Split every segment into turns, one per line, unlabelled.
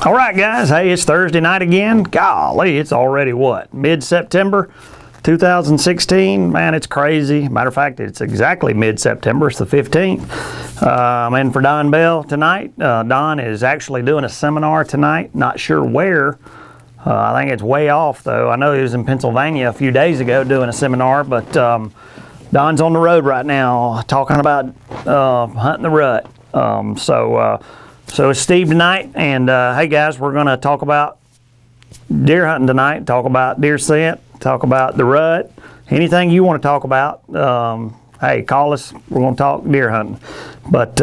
All right, guys. Hey, it's Thursday night again. Golly, it's already what? Mid-September 2016. Man, it's crazy. Matter of fact, it's exactly mid-September. It's the 15th. I'm in for Don Bell tonight. Don is actually doing a seminar tonight. Not sure where. I think it's way off, though. I know he was in Pennsylvania a few days ago doing a seminar, but Don's on the road right now talking about hunting the rut. So it's Steve tonight, and hey guys, we're going to talk about deer hunting tonight, talk about deer scent, talk about the rut, anything you want to talk about. Hey, call us. We're going to talk deer hunting. But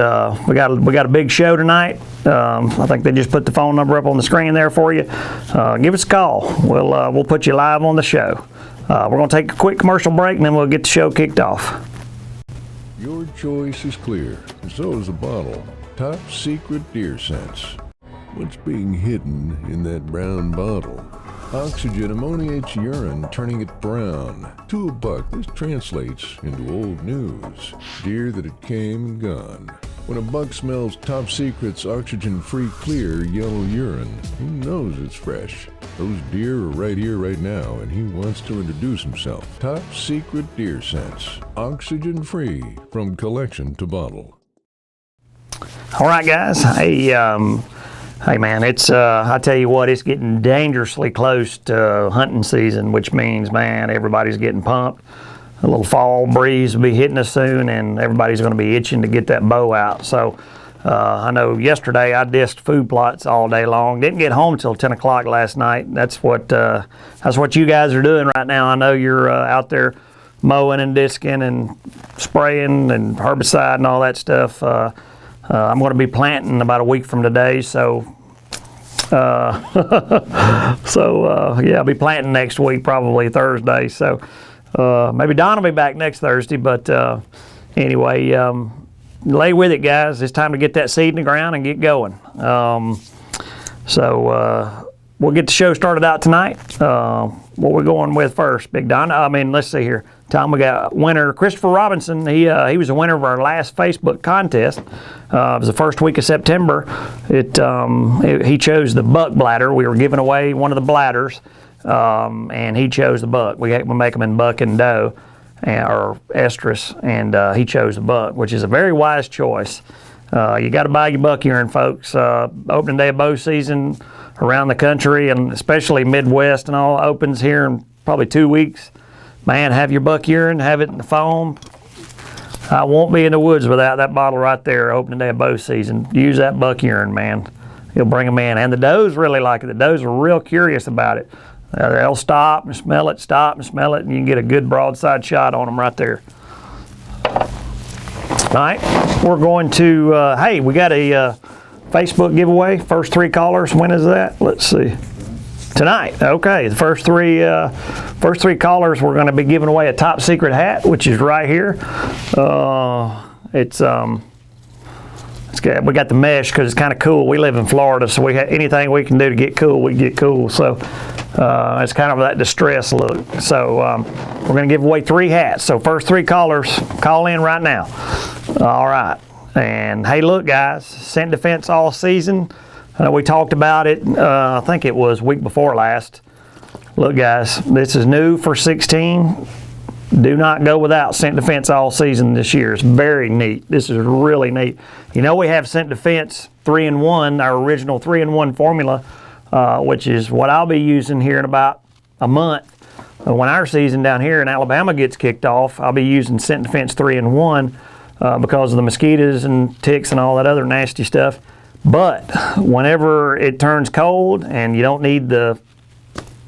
we got a big show tonight. I think they just put the phone number up on the screen there for you. Give us a call. We'll put you live on the show. We're going to take a quick commercial break, and then we'll get the show kicked off.
Your choice is clear, and so is the bottle. Top Secret Deer Scents. What's being hidden in that brown bottle? Oxygen ammoniates urine, turning it brown. To a buck, this translates into old news. Deer that had came and gone. When a buck smells Top Secret's oxygen-free, clear, yellow urine, he knows it's fresh. Those deer are right here, right now, and he wants to introduce himself. Top Secret Deer Scents. Oxygen-free, from collection to bottle.
All right, guys. Hey man, it's I tell you what, it's getting dangerously close to hunting season, which means, man, everybody's getting pumped. A little fall breeze will be hitting us soon, and everybody's going to be itching to get that bow out. So I know yesterday I disked food plots all day long. Didn't get home until 10 o'clock last night. That's what you guys are doing right now. I know you're out there mowing and disking and spraying and herbicide and all that stuff. I'm going to be planting about a week from today, so yeah, I'll be planting next week, probably Thursday. So maybe Don will be back next Thursday, but anyway, lay with it, guys. It's time to get that seed in the ground and get going. We'll get the show started out tonight. What we're going with first, Big Don? Let's see here. Tom, we got winner Christopher Robinson. He was a winner of our last Facebook contest. It was the first week of September. He chose the buck bladder. We were giving away one of the bladders, and he chose the buck. We make them in buck and doe, or estrus, and he chose the buck, which is a very wise choice. You got to buy your buck urine, folks. Opening day of bow season around the country, and especially Midwest and all, opens here in probably 2 weeks. Man, have your buck urine, have it in the foam. I won't be in the woods without that bottle right there, opening day of bow season. Use that buck urine, man. You'll bring them in. And the does really like it. The does are real curious about it. They'll stop and smell it, and you can get a good broadside shot on them right there. All right, we're going to, hey, we got a Facebook giveaway. First 3 callers, when is that? Let's see. Tonight, okay. The first three callers, we're going to be giving away a Top Secret hat, which is right here. We got the mesh because it's kind of cool. We live in Florida, so anything we can do to get cool, we get cool. So it's kind of that distress look. So we're going to give away 3 hats. So first 3 callers, call in right now. All right. And hey, look, guys, scent defense all season. We talked about it, I think it was week before last. Look, guys, this is new for 16. Do not go without scent defense all season this year. It's very neat. This is really neat. You know, we have scent defense 3-in-1, our original 3-in-1 formula, which is what I'll be using here in about a month. When our season down here in Alabama gets kicked off, I'll be using scent defense 3-in-1 because of the mosquitoes and ticks and all that other nasty stuff. But whenever it turns cold and you don't need the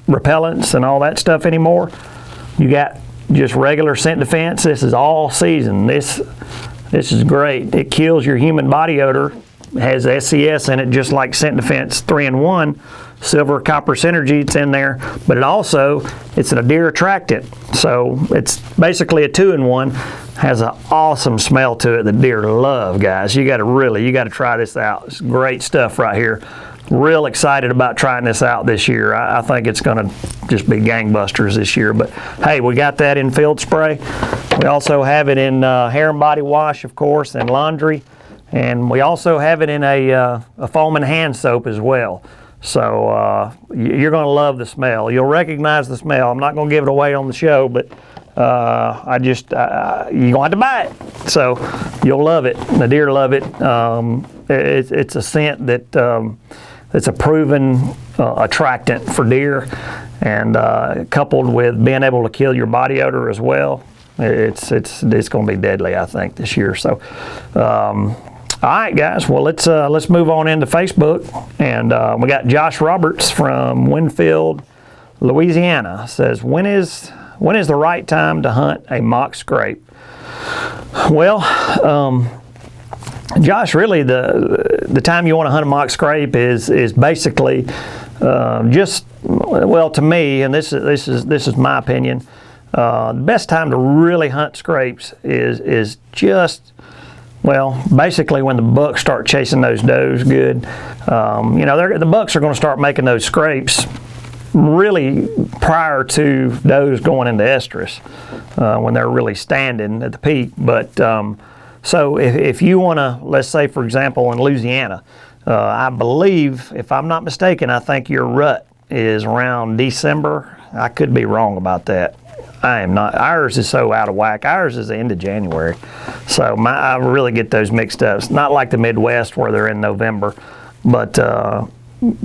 repellents and all that stuff anymore, you got just regular scent defense. This is all season. This is great. It kills your human body odor. It has SCS in it, just like scent defense 3-in-1. Silver, copper synergy, it's in there. But it's a deer attractant. So it's basically a 2-in-1. Has an awesome smell to it that deer love, guys. You got to try this out. It's great stuff right here. Real excited about trying this out this year. I think it's going to just be gangbusters this year. But hey, we got that in field spray. We also have it in hair and body wash, of course, and laundry. And we also have it in a foam and hand soap as well. So you're going to love the smell. You'll recognize the smell. I'm not going to give it away on the show, but you're going to have to buy it. So you'll love it. The deer love it. It's a scent that it's a proven attractant for deer, and coupled with being able to kill your body odor as well, it's going to be deadly, I think, this year. So, all right, guys. Well, let's move on into Facebook, and we got Josh Roberts from Winfield, Louisiana. Says, when is the right time to hunt a mock scrape? Well, Josh, really the time you want to hunt a mock scrape is basically just, well, to me, and this is my opinion, the best time to really hunt scrapes is just, well, basically when the bucks start chasing those does good. The bucks are going to start making those scrapes really prior to does going into estrus, when they're really standing at the peak. But so if you want to, let's say, for example, in Louisiana, I believe, if I'm not mistaken, I think your rut is around December. I could be wrong about that. I am not. Ours is so out of whack. Ours is the end of January. So I really get those mixed up. It's not like the Midwest where they're in November, but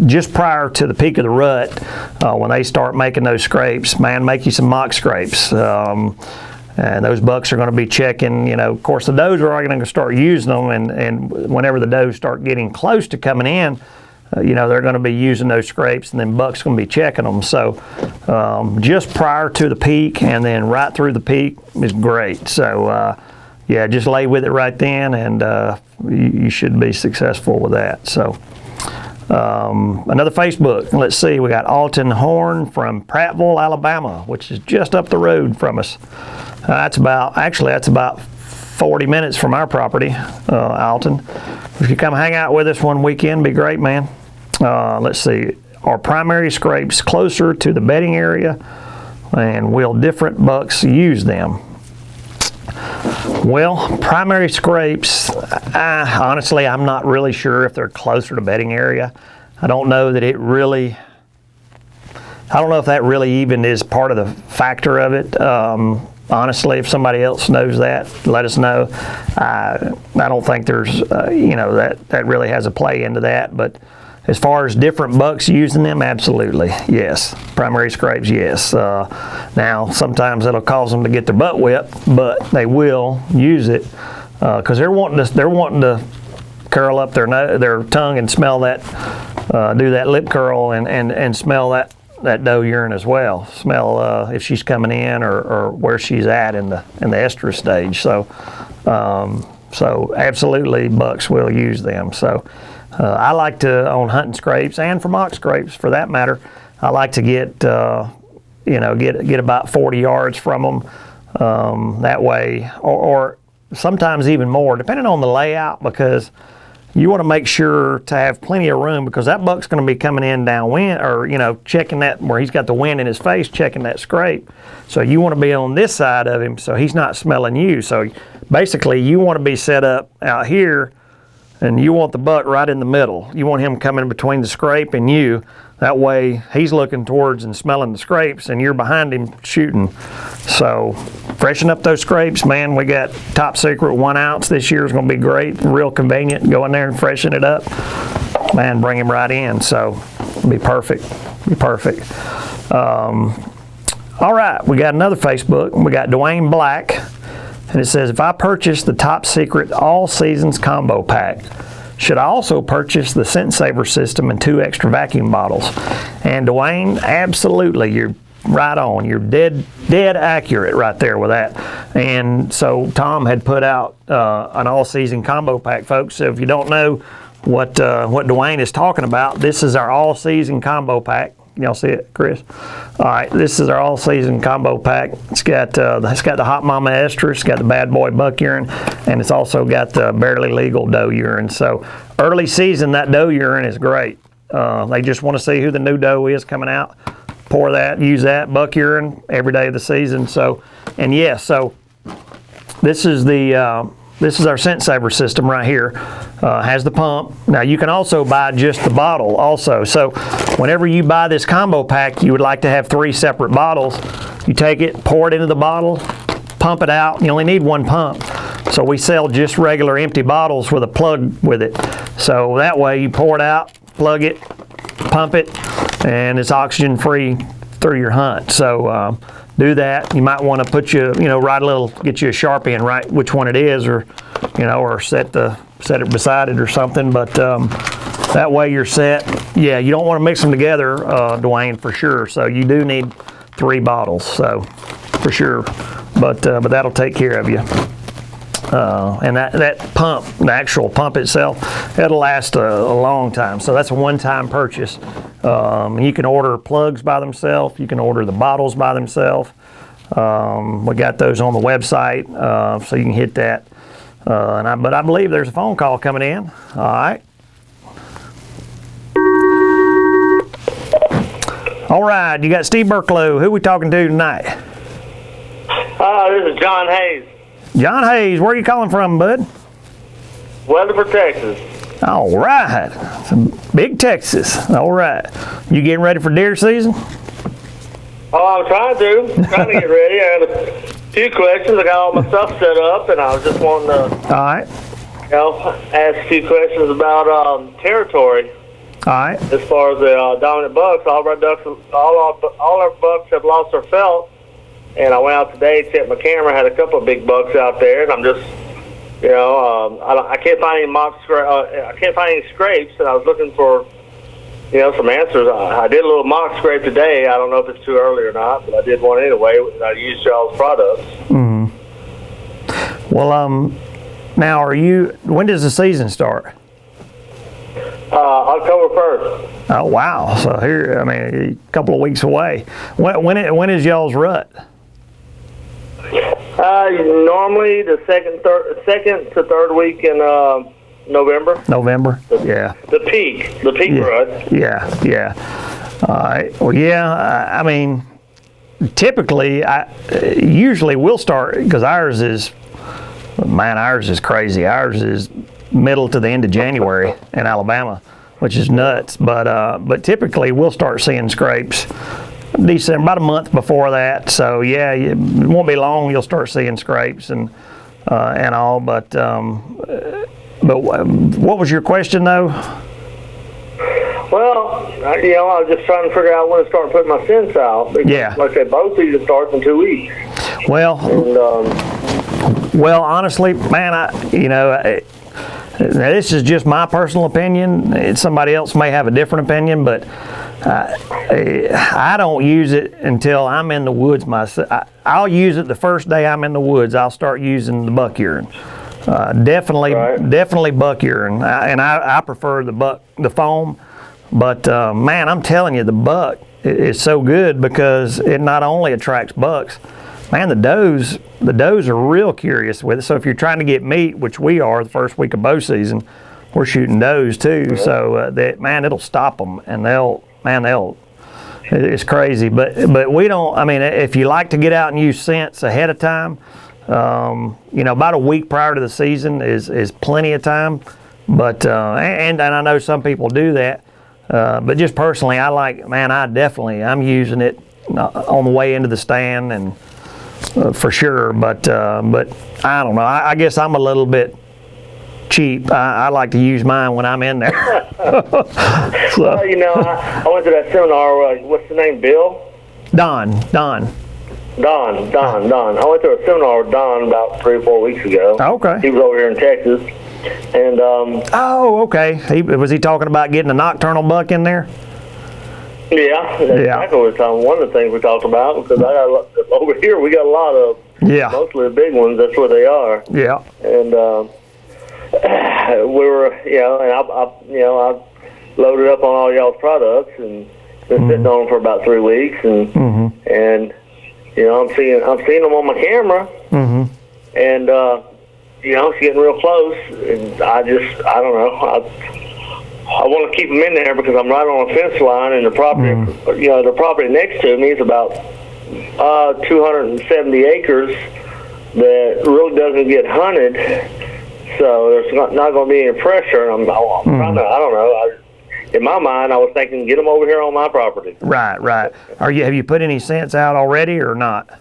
just prior to the peak of the rut, when they start making those scrapes, man, make you some mock scrapes. And those bucks are going to be checking, of course the does are going to start using them, and whenever the does start getting close to coming in, they're going to be using those scrapes, and then bucks going to be checking them. So just prior to the peak and then right through the peak is great. So yeah, just lay with it right then, and you should be successful with that. So another Facebook, let's see, we got Alton Horn from Prattville, Alabama, which is just up the road from us. That's about 40 minutes from our property, Alton. If you come hang out with us one weekend, be great, man. Let's see, are primary scrapes closer to the bedding area, and will different bucks use them? Well, primary scrapes, honestly, I'm not really sure if they're closer to bedding area. I don't know if that really even is part of the factor of it. Honestly, if somebody else knows that, let us know. I don't think there's, that really has a play into that. But as far as different bucks using them, absolutely, yes. Primary scrapes, yes. Now, sometimes it'll cause them to get their butt whipped, but they will use it because they're wanting to curl up their tongue and smell that, do that lip curl and smell that doe urine as well. Smell if she's coming in or where she's at in the estrus stage. So absolutely bucks will use them. So I like to, on hunting scrapes and for mock scrapes for that matter, I like to get about 40 yards from them. That way, or sometimes even more, depending on the layout, because you want to make sure to have plenty of room, because that buck's going to be coming in downwind, or checking that where he's got the wind in his face, checking that scrape. So you want to be on this side of him so he's not smelling you. So basically you want to be set up out here, and you want the buck right in the middle. You want him coming between the scrape and you. That way he's looking towards and smelling the scrapes, and you're behind him shooting. So freshen up those scrapes, man. We got Top Secret 1 ounce this year is going to be great, real convenient. Go in there and freshen it up, man. Bring him right in. So it'll be perfect. All right, we got another Facebook. We got Dwayne Black, and it says, if I purchase the Top Secret All Seasons Combo Pack, should I also purchase the Scent Saver system and 2 extra vacuum bottles? And Dwayne, absolutely, you're right on. You're dead accurate right there with that. And so Tom had put out an all-season combo pack, folks. So if you don't know what Dwayne is talking about, this is our all-season combo pack. Y'all see it, Chris? All right, this is our all-season combo pack. It's got the Hot Mama estrus, it's got the Bad Boy buck urine, and it's also got the Barely Legal doe urine. So early season, that doe urine is great. They just want to see who the new doe is coming out. Pour that, use that buck urine every day of the season. So, and yes, so this is the This is our Scent Saver system right here. Has the pump. Now you can also buy just the bottle also. So whenever you buy this combo pack, you would like to have 3 separate bottles. You take it, pour it into the bottle, pump it out. You only need 1 pump. So we sell just regular empty bottles with a plug with it. So that way you pour it out, plug it, pump it, and it's oxygen free through your hunt. So do that. You might want to put write a little, get you a Sharpie and write which one it is, or or set it beside it or something. But that way you're set. Yeah, you don't want to mix them together, Dwayne, for sure. So you do need 3 bottles, so for sure. But that'll take care of you. And that pump, the actual pump itself, it'll last a long time. So that's a one-time purchase. You can order plugs by themselves. You can order the bottles by themselves. We got those on the website, so you can hit that. But I believe there's a phone call coming in. All right. All right, you got Steve Burklow. Who we talking to tonight?
This is John Hayes.
John Hayes, where are you calling from, bud?
Weatherford, Texas.
All right, some big Texas. All right, you getting ready for deer season?
Oh, I'm trying to get ready. I had a few questions. I got all my stuff set up, and I was just wanting to,
All right,
ask a few questions about territory.
all right.
As far as the dominant bucks, all our bucks have lost their felt. And I went out today, checked my camera, had a couple of big bucks out there, and I'm just, I can't find any scrapes, and I was looking for, some answers. I did a little mock scrape today. I don't know if it's too early or not, but I did one anyway. I used y'all's products.
Mm-hmm. Well, now when does the season start?
October 1st.
Oh, wow. So here, a couple of weeks away. When is y'all's rut?
Normally the second to third week in November.
November? Yeah.
The peak rut.
Yeah. All right. Well, yeah, typically, usually we'll start, because ours is crazy. Ours is middle to the end of January in Alabama, which is nuts. But typically we'll start seeing scrapes December, about a month before that. So yeah, it won't be long. You'll start seeing scrapes and all. But what was your question though?
Well, I was just trying to figure out when to start putting my scents out. Because,
Yeah.
like I said, bow season starts in 2 weeks.
Well, honestly, man, this is just my personal opinion. Somebody else may have a different opinion, but I don't use it until I'm in the woods myself. I'll use it the first day I'm in the woods. I'll start using the buck urine. Definitely buck urine, and I prefer the foam. But man, I'm telling you, the buck is so good because it not only attracts bucks. Man, the does are real curious with it. So if you're trying to get meat, which we are the first week of bow season, we're shooting does too. So it'll stop them, and it's crazy. But we don't. If you like to get out and use scents ahead of time, about a week prior to the season is plenty of time. But and I know some people do that. But just personally, I'm using it on the way into the stand and. For sure, but I don't know. I guess I'm a little bit cheap. I like to use mine when I'm in there. So.
Well, I went to that seminar. What's the name? Bill?
Don.
I went to a seminar with Don about 3 or 4 weeks ago.
Okay.
He was over here in Texas, and
oh, okay. Was he talking about getting a nocturnal buck in there?
Yeah, that's exactly what one of the things we talked about, because over here we got a lot of, mostly the big ones, that's where they are.
Yeah.
And we were, and I loaded up on all y'all's products and been sitting on them for about 3 weeks, and and I'm seeing them on my camera, and it's getting real close, and I don't know. I want to keep them in there because I'm right on a fence line, and the property, the property next to me is about 270 acres that really doesn't get hunted. so there's not going to be any pressure. I'm trying to, I don't know. In my mind, I was thinking, get them over here on my property.
Right. Have you put any scents out already or not?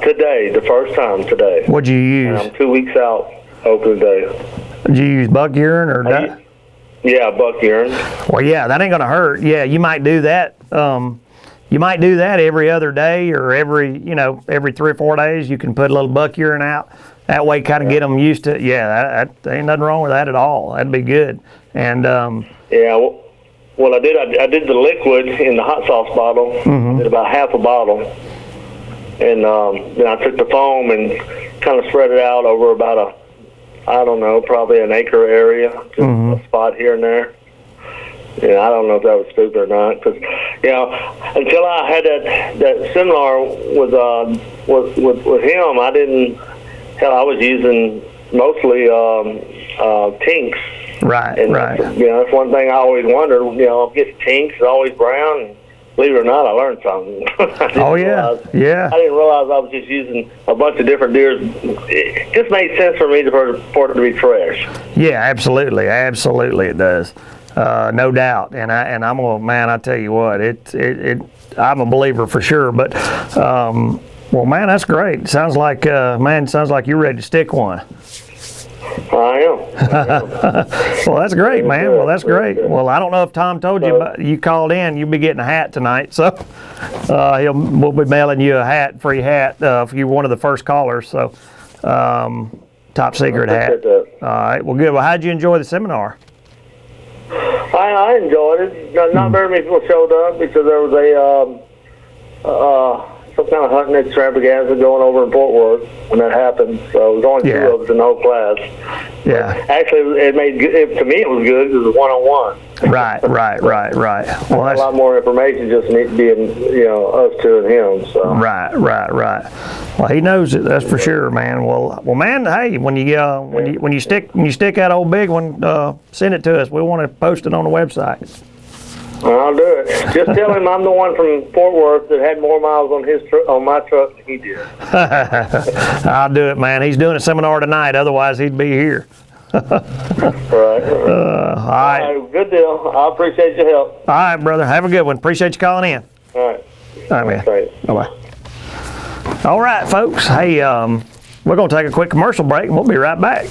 Today, the first time today.
What'd you use?
And I'm 2 weeks out opening day.
Did you use buck urine or duck?
Yeah, buck urine.
Well, yeah, that ain't gonna hurt. Yeah, you might do that. You might do that every other day or every 3 or 4 days. You can put a little buck urine out. That way, kind of get them used to it. Yeah, that ain't nothing wrong with that at all. That'd be good. And
yeah, well, I did the liquid in the hot sauce bottle. I did about half a bottle, and then I took the foam and kind of spread it out over about probably an acre area, just a spot here and there. Yeah, I don't know if that was stupid or not, because until I had that seminar with him, I didn't. Hell, I was using mostly tinks.
Right.
That's one thing I always wondered. I'm getting tinks, it's always brown. And believe it or not, I learned something. I didn't realize I was just using a bunch of different deers. It just made sense for me for it to be fresh. Yeah, absolutely it does. No doubt, and I'm a man. I tell you what, I'm a believer for sure. But well, man, that's great. Sounds like you're ready to stick one. I am.
Well, that's great, man. Well, that's great. Well, I don't know if Tom told you, but you called in. You'll be getting a hat tonight, so we'll be mailing you a free hat, if you're one of the first callers. So, top secret hat. All right. Well, good. Well, how'd you enjoy the seminar?
I enjoyed it. Not very many people showed up because there was some kind of hunting extravaganza going over in Fort Worth when that happened. So it was only 2 of us in the whole class.
Yeah.
But actually, to me it was good because it was one-on-one.
Right.
Well, a lot more information just needs being, us two and him. So.
Right. Well, he knows it. That's for sure, man. Well, man. Hey, when you stick that old big one, send it to us. We want to post it on the website.
I'll do it. Just tell him I'm the one from Fort Worth that had more miles on my truck than he did.
I'll do it, man. He's doing a seminar tonight. Otherwise, he'd be here.
Right.
All right.
Good deal. I appreciate your help.
All right, brother. Have a good one. Appreciate you calling in.
All right.
All right, man.
Right.
Bye-bye. All right, folks. Hey, we're going to take a quick commercial break, and we'll be right back.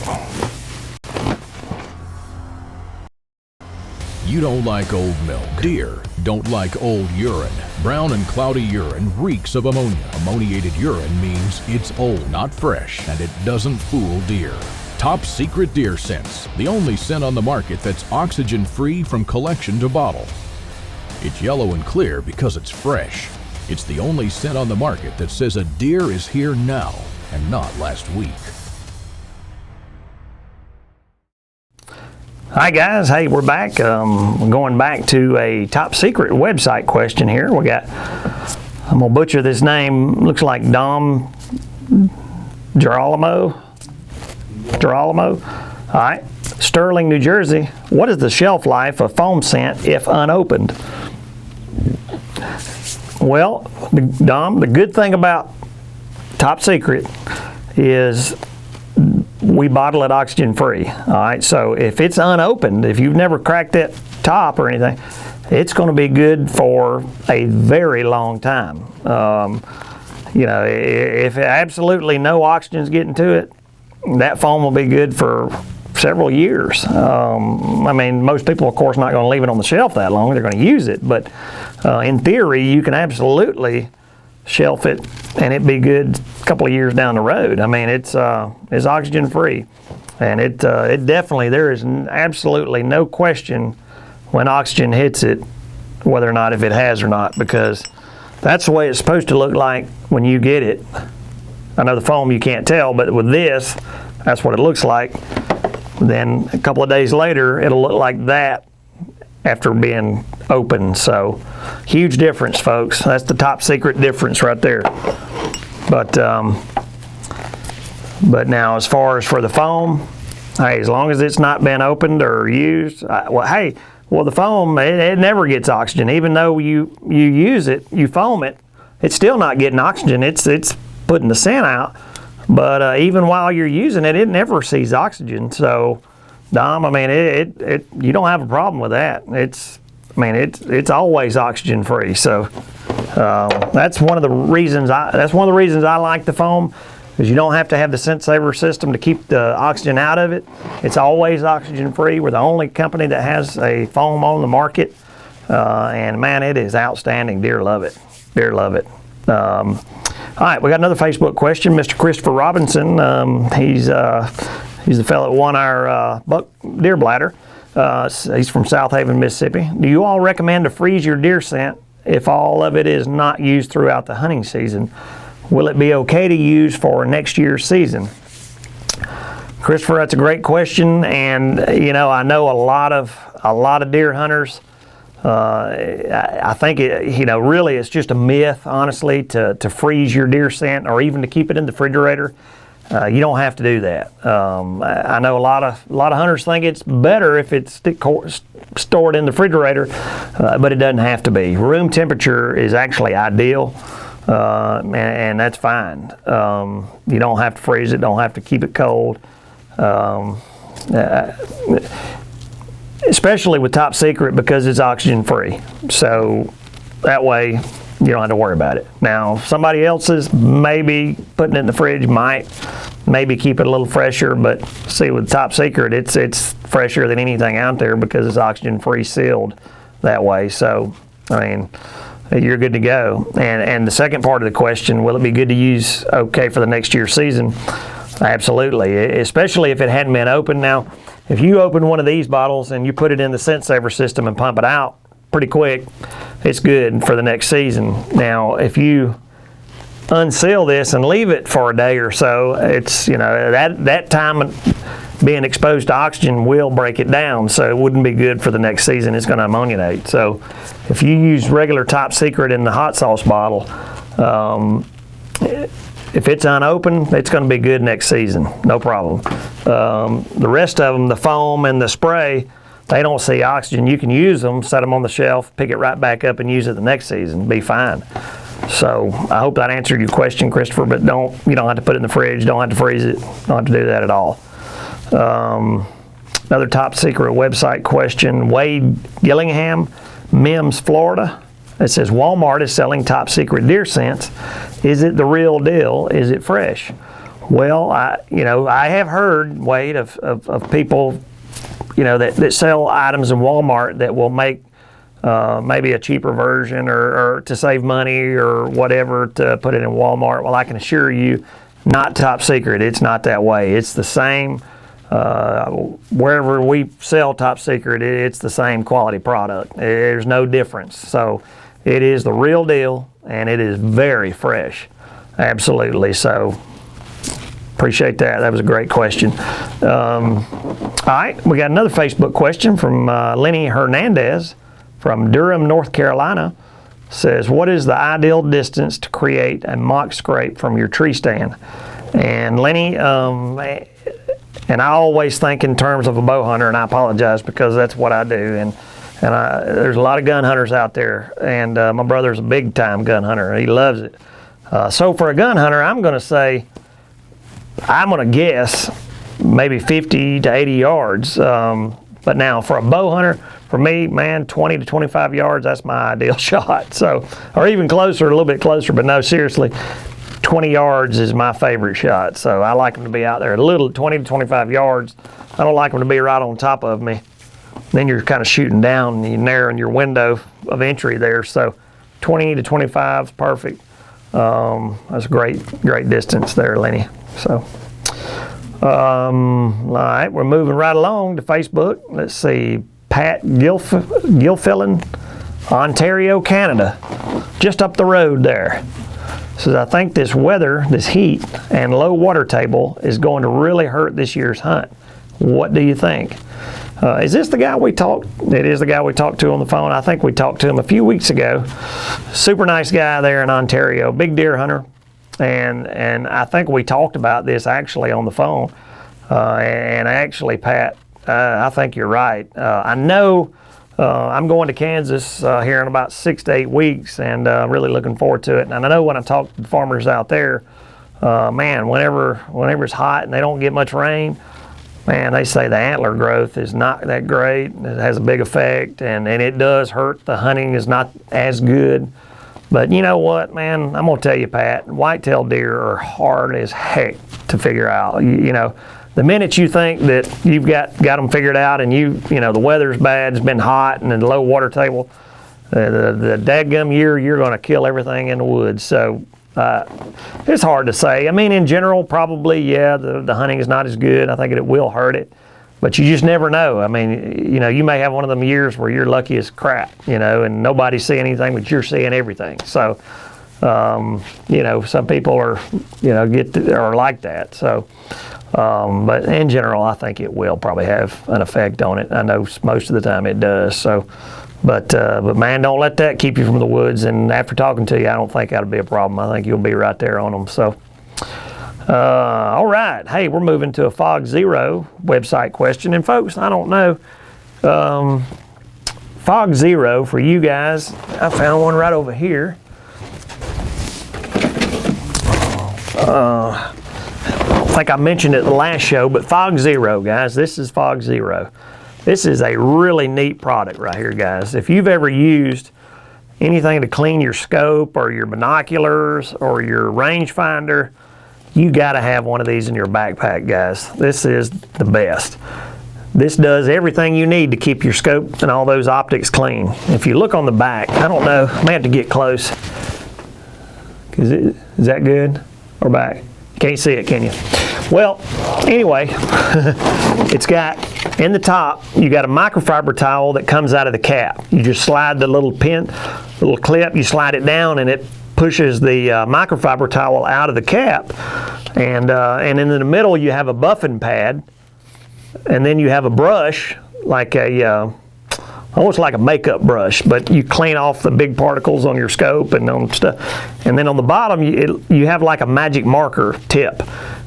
You don't like old milk. Deer don't like old urine. Brown and cloudy urine reeks of ammonia. Ammoniated urine means it's old, not fresh, and it doesn't fool deer. Top Secret Deer Scents, the only scent on the market that's oxygen-free from collection to bottle. It's yellow and clear because it's fresh. It's the only scent on the market that says a deer is here now and not last week.
Hi guys, hey, we're back. We're going back to a top secret website question here. I'm gonna butcher this name. Looks like Dom Girolamo. All right, Sterling, New Jersey. What is the shelf life of foam scent if unopened? Well, Dom, the good thing about Top Secret is we bottle it oxygen free. All right, so if it's unopened, if you've never cracked that top or anything, it's going to be good for a very long time. If absolutely no oxygen's getting to it, that foam will be good for several years. Most people, of course, not going to leave it on the shelf that long. They're going to use it, but in theory, you can absolutely shelf it and it be good a couple of years down the road. It's oxygen free, and it definitely, there is absolutely no question when oxygen hits it whether or not if it has or not, because that's the way it's supposed to look like when you get it. I know the foam you can't tell, but with this, that's what it looks like. Then a couple of days later, it'll look like that after being open. So huge difference, folks. That's the Top Secret difference right there. But now as far as for the foam, hey, as long as it's not been opened or used, the foam, it never gets oxygen. Even though you use it, you foam it, it's still not getting oxygen. It's putting the scent out, But even while you're using it, it never sees oxygen. So, Dom, I mean, you don't have a problem with that. It's always oxygen free. So that's one of the reasons I like the foam, because you don't have to have the scent saver system to keep the oxygen out of it. It's always oxygen free. We're the only company that has a foam on the market, and man, it is outstanding. Deer love it. Deer love it. All right, we got another Facebook question. Mr. Christopher Robinson, he's the fellow that won our buck deer bladder. He's from South Haven, Mississippi. Do you all recommend to freeze your deer scent if all of it is not used throughout the hunting season? Will it be okay to use for next year's season? Christopher, that's a great question, and I know a lot of deer hunters. I think really it's just a myth, honestly, to freeze your deer scent or even to keep it in the refrigerator. You don't have to do that. I know a lot of hunters think it's better if it's stored in the refrigerator, but it doesn't have to be. Room temperature is actually ideal, and that's fine. You don't have to freeze it, don't have to keep it cold. Especially with Top Secret, because it's oxygen free. So that way you don't have to worry about it. Now, somebody else's, maybe putting it in the fridge might maybe keep it a little fresher, but see, with Top Secret, it's fresher than anything out there because it's oxygen free sealed that way. So, I mean, you're good to go. And the second part of the question, will it be good to use okay for the next year's season? Absolutely, especially if it hadn't been opened. Now, if you open one of these bottles and you put it in the scent saver system and pump it out pretty quick, it's good for the next season. Now, if you unseal this and leave it for a day or so, it's that time being exposed to oxygen will break it down, so it wouldn't be good for the next season. It's going to ammoniate. So if you use regular Top Secret in the hot sauce bottle, if it's unopened, it's going to be good next season, no problem. The rest of them, the foam and the spray, they don't see oxygen. You can use them, set them on the shelf, pick it right back up and use it the next season, be fine. So I hope that answered your question, Christopher, but you don't have to put it in the fridge, don't have to freeze it, don't have to do that at all. Another Top Secret website question, Wade Gillingham, Mims, Florida. It says Walmart is selling Top Secret deer scents. Is it the real deal? Is it fresh? Well, I have heard, Wade, of people, that sell items in Walmart that will make maybe a cheaper version or to save money or whatever to put it in Walmart. Well, I can assure you, not Top Secret. It's not that way. It's the same. Wherever we sell Top Secret, it's the same quality product. There's no difference. So it is the real deal, and it is very fresh. Absolutely. So appreciate that. That was a great question. All right, we got another Facebook question from Lenny Hernandez from Durham, North Carolina. Says, what is the ideal distance to create a mock scrape from your tree stand? And Lenny, and I always think in terms of a bow hunter, and I apologize because that's what I do. And there's a lot of gun hunters out there, and my brother's a big time gun hunter. He loves it. So for a gun hunter, I'm going to guess maybe 50 to 80 yards. But now for a bow hunter, for me, man, 20 to 25 yards, that's my ideal shot. So, or even closer, a little bit closer, but no, seriously, 20 yards is my favorite shot. So I like them to be out there a little, 20 to 25 yards. I don't like them to be right on top of me. Then you're kind of shooting down and you're narrowing your window of entry there. So 20 to 25 is perfect. That's a great distance there, Lenny. So, all right, we're moving right along to Facebook. Let's see, Pat Gilfillan, Ontario, Canada, just up the road there. Says, I think this weather, this heat, and low water table is going to really hurt this year's hunt. What do you think? Is this the guy we talked? It is the guy we talked to on the phone. I think we talked to him a few weeks ago. Super nice guy there in Ontario, big deer hunter. And I think we talked about this actually on the phone. And actually, Pat, I think you're right. I know I'm going to Kansas here in about 6 to 8 weeks, and really looking forward to it. And I know when I talk to farmers out there, man, whenever it's hot and they don't get much rain, man, they say the antler growth is not that great. It has a big effect, and it does hurt. The hunting is not as good. But you know what, man? I'm gonna tell you, Pat, white-tailed deer are hard as heck to figure out. You know, the minute you think that you've got them figured out, and you know the weather's bad, it's been hot, and the low water table, the dadgum year, you're gonna kill everything in the woods. So it's hard to say. I mean, in general, probably, yeah, the hunting is not as good. I think it will hurt it. But you just never know. I mean, you know, you may have one of them years where you're lucky as crap, you know, and nobody's seeing anything, but you're seeing everything. So, you know, some people are, you know, are like that. So, but in general, I think it will probably have an effect on it. I know most of the time it does. So, but man, don't let that keep you from the woods. And after talking to you, I don't think that'll be a problem. I think you'll be right there on them. So. All right. Hey, we're moving to a Fog Zero website question. And folks, I don't know. Fog Zero for you guys. I found one right over here. I don't think I mentioned it the last show, but Fog Zero, guys. This is Fog Zero. This is a really neat product right here, guys. If you've ever used anything to clean your scope or your binoculars or your rangefinder, you got to have one of these in your backpack, guys. This is the best. This does everything you need to keep your scope and all those optics clean. If you look on the back, I don't know, I may have to get close. Is that good or back? Can't see it, can you? Well, anyway, it's got, in the top, you got a microfiber towel that comes out of the cap. You just slide the little pin, little clip, you slide it down and it pushes the microfiber towel out of the cap, and in the middle you have a buffing pad, and then you have a brush like a almost like a makeup brush, but you clean off the big particles on your scope and on stuff. And then on the bottom you have like a magic marker tip,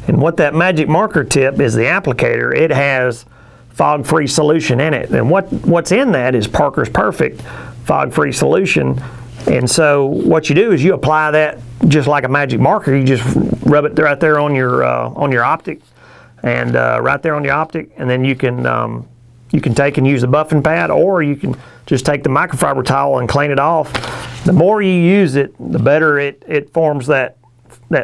and what that magic marker tip is, the applicator. It has fog-free solution in it, and what's in that is Parker's Perfect fog-free solution. And so what you do is you apply that just like a magic marker. You just rub it right there on your optic, and right there on your optic, and then you can take and use the buffing pad, or you can just take the microfiber towel and clean it off. The more you use it, the better it forms that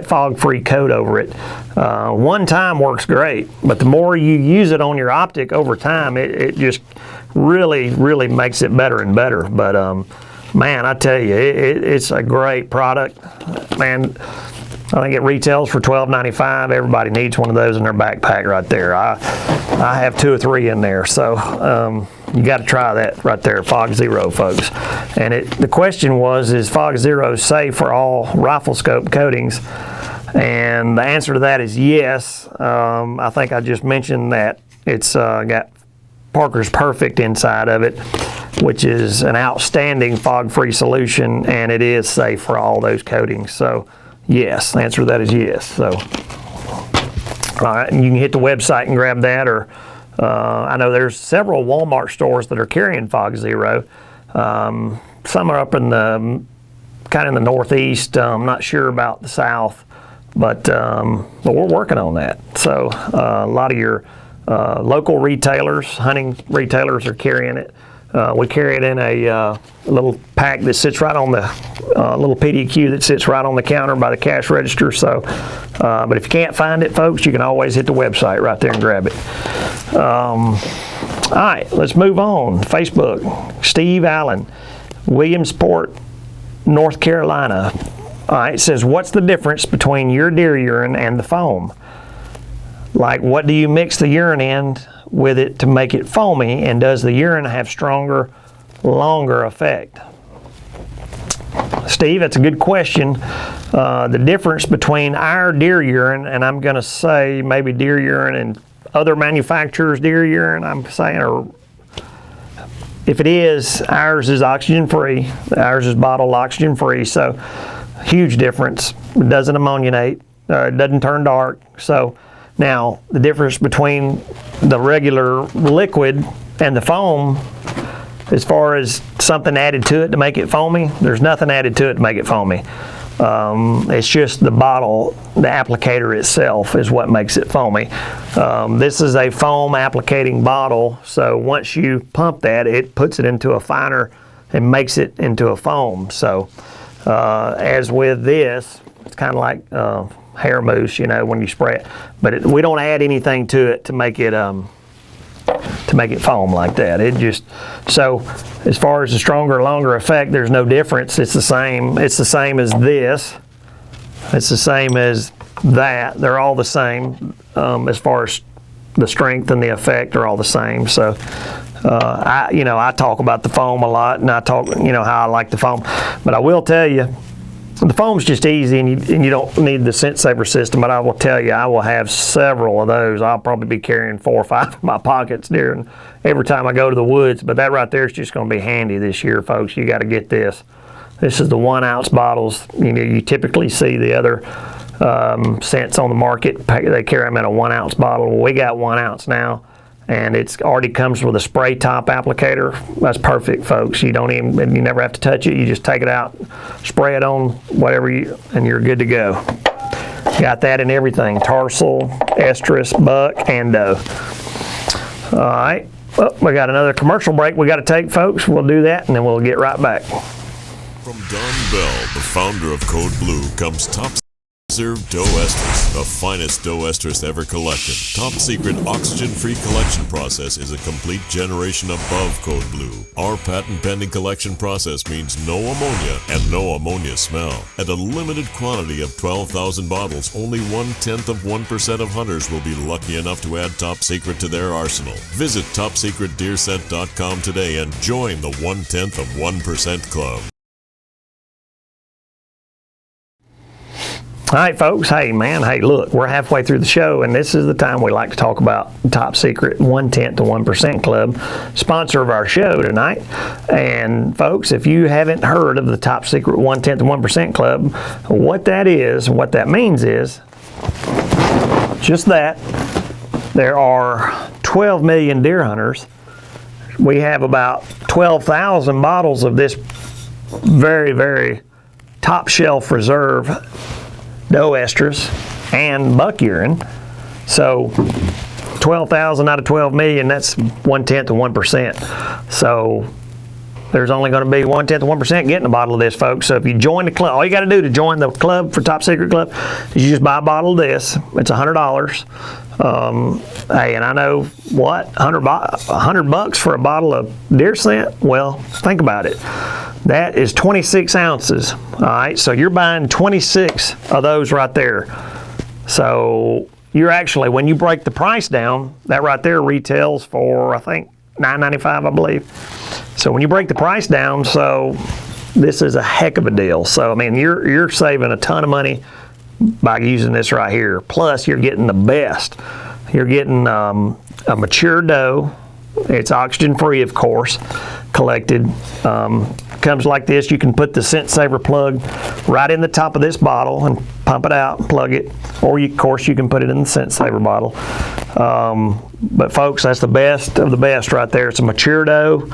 fog-free coat over it. One time works great, but the more you use it on your optic over time, it just really makes it better and better. But man, I tell you, it's a great product. Man, I think it retails for $12.95. Everybody needs one of those in their backpack right there. I have 2 or 3 in there, so you got to try that right there, Fog Zero, folks. And the question was, is Fog Zero safe for all rifle scope coatings? And the answer to that is yes. I think I just mentioned that it's got Parker's Perfect inside of it, which is an outstanding fog-free solution, and it is safe for all those coatings. So yes, the answer to that is yes. So all right, and you can hit the website and grab that, or I know there's several Walmart stores that are carrying Fog Zero. Some are up in the kind of in the northeast. I'm not sure about the south, but we're working on that. So a lot of your local retailers, hunting retailers, are carrying it. We carry it in a little pack that sits right on the little PDQ that sits right on the counter by the cash register. So, but if you can't find it, folks, you can always hit the website right there and grab it. All right, let's move on. Facebook, Steve Allen, Williamsport, North Carolina. All right, it says, what's the difference between your deer urine and the foam? Like, what do you mix the urine in with it to make it foamy, and does the urine have stronger, longer effect? Steve, that's a good question. The difference between our deer urine, and I'm going to say maybe deer urine and other manufacturers' deer urine, I'm saying, or if it is, ours is oxygen-free. Ours is bottled oxygen-free, so huge difference. It doesn't ammoniate. It doesn't turn dark. So now, the difference between the regular liquid and the foam, as far as something added to it to make it foamy, there's nothing added to it to make it foamy. It's just the bottle, the applicator itself is what makes it foamy. This is a foam applicating bottle, so once you pump that, it puts it into a finer and makes it into a foam. So as with this, it's kind of like hair mousse, you know, when you spray it. But we don't add anything to it to make it foam like that. It just, so as far as the stronger, longer effect, there's no difference. It's the same. It's the same as this. It's the same as that. They're all the same as far as the strength and the effect are all the same. So I talk about the foam a lot, and I talk, how I like the foam. But I will tell you, the foam's just easy, and you don't need the scent saver system. But I will tell you, I will have several of those. I'll probably be carrying 4 or 5 in my pockets every time I go to the woods. But that right there is just going to be handy this year, folks. You got to get this. This is the 1 ounce bottles. You typically see the other scents on the market. They carry them in a 1 ounce bottle. Well, we got 1 ounce now. And it already comes with a spray top applicator. That's perfect, folks. You never have to touch it. You just take it out, spray it on whatever and you're good to go. Got that in everything: tarsal, estrus, buck, and doe. All right. Well, we got another commercial break we got to take, folks. We'll do that, and then we'll get right back.
From Don Bell, the founder of Code Blue, comes Top Reserve doe estrus, the finest doe estrus ever collected. Top secret oxygen-free collection process is a complete generation above Code Blue. Our patent-pending collection process means no ammonia and no ammonia smell. At a limited quantity of 12,000 bottles, only 1/10% of hunters will be lucky enough to add Top Secret to their arsenal. Visit TopSecretDeerScent.com today and join the 1/10% club.
All right, folks. Hey, look, we're halfway through the show, and this is the time we like to talk about Top Secret 1/10% Club, sponsor of our show tonight. And, folks, if you haven't heard of the Top Secret 1/10% Club, what that is, what that means is just that there are 12 million deer hunters. We have about 12,000 bottles of this very, very top shelf reserve doe estrus and buck urine. So 12,000 out of 12 million, that's 1/10%. So there's only going to be 1/10% getting a bottle of this, folks. So if you join the club, all you got to do to join the club for Top Secret Club is you just buy a bottle of this. It's $100. Hey, and I know what, $100 for a bottle of deer scent? Well, think about it. That is 26 ounces. All right, so you're buying 26 of those right there. So you're actually, when you break the price down, that right there retails for, I think, $9.95, I believe. So when you break the price down, so this is a heck of a deal. So I mean, you're saving a ton of money by using this right here. Plus, you're getting the best. You're getting a mature doe. It's oxygen free, of course, collected. Comes like this. You can put the scent saver plug right in the top of this bottle and pump it out and plug it, or of course you can put it in the scent saver bottle. But folks, that's the best of the best right there. It's a mature doe.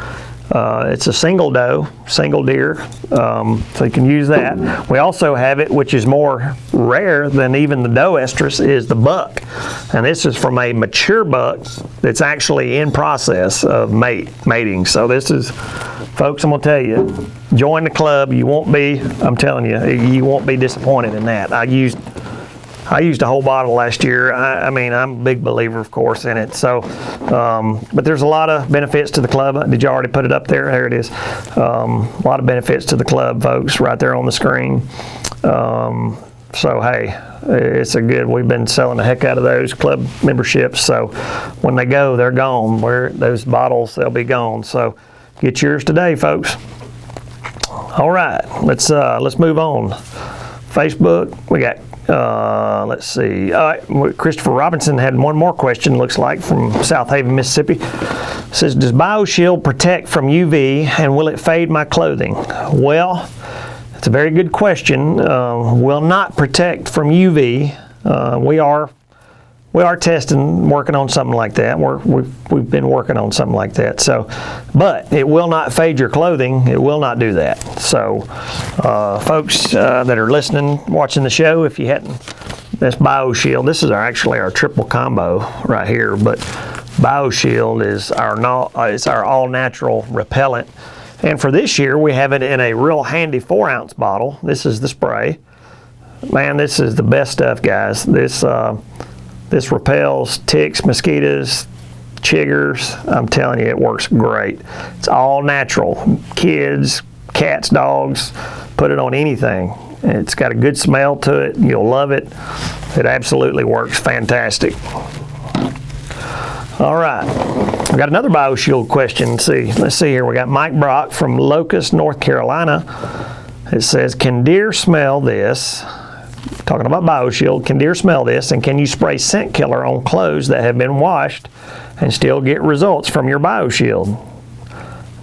It's a single doe, single deer, so you can use that. We also have it, which is more rare than even the doe estrus, is the buck. And this is from a mature buck that's actually in process of mating. So this is, folks, I'm going to tell you, join the club. You won't be, I'm telling you, you won't be disappointed in that. I used a whole bottle last year. I mean, I'm a big believer, of course, in it. So, but there's a lot of benefits to the club. Did you already put it up there? There it is. A lot of benefits to the club, folks, right there on the screen. So, hey, it's a good, we've been selling the heck out of those club memberships. So when they go, they're gone. Those bottles, they'll be gone. So get yours today, folks. All right, let's move on. Facebook, we got, let's see. All right, Christopher Robinson had one more question, looks like, from South Haven, Mississippi. It says, does BioShield protect from UV and will it fade my clothing? Well, it's a very good question. Will not protect from UV. We are testing, working on something like that. We've been working on something like that. So, but it will not fade your clothing. It will not do that. So, folks that are listening, watching the show, if you hadn't, this BioShield. This is actually our triple combo right here. But BioShield is our all-natural repellent. And for this year, we have it in a real handy 4-ounce bottle. This is the spray. Man, this is the best stuff, guys. This repels ticks, mosquitoes, chiggers. I'm telling you, it works great. It's all natural. Kids, cats, dogs, put it on anything. It's got a good smell to it. You'll love it. It absolutely works fantastic. All right. We got another BioShield question. Let's see here. We got Mike Brock from Locust, North Carolina. It says, can deer smell this? Talking about BioShield, can deer smell this, and can you spray scent killer on clothes that have been washed and still get results from your BioShield?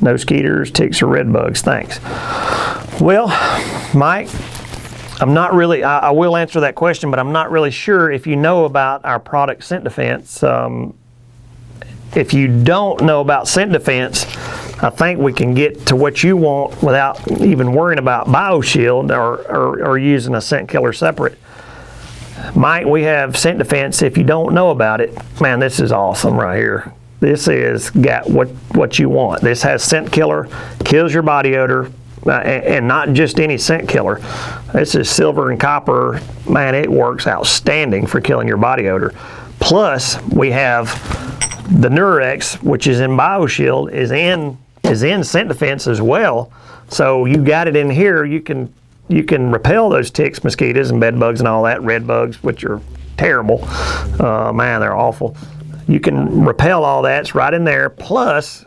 No skeeters, ticks, or red bugs. Thanks. Well, Mike, I'm not really, I will answer that question, but I'm not really sure if you know about our product Scent Defense. If you don't know about Scent Defense, I think we can get to what you want without even worrying about BioShield or using a scent killer separate. Mike, we have Scent Defense. If you don't know about it, man, this is awesome right here. This is got what you want. This has scent killer, kills your body odor, and not just any scent killer. This is silver and copper. Man, it works outstanding for killing your body odor. Plus, we have the Nurex, which is in BioShield, is in Scent Defense as well. So you got it in here. You can repel those ticks, mosquitoes, and bed bugs and all that. Red bugs, which are terrible. Man, they're awful. You can repel all that. It's right in there. Plus,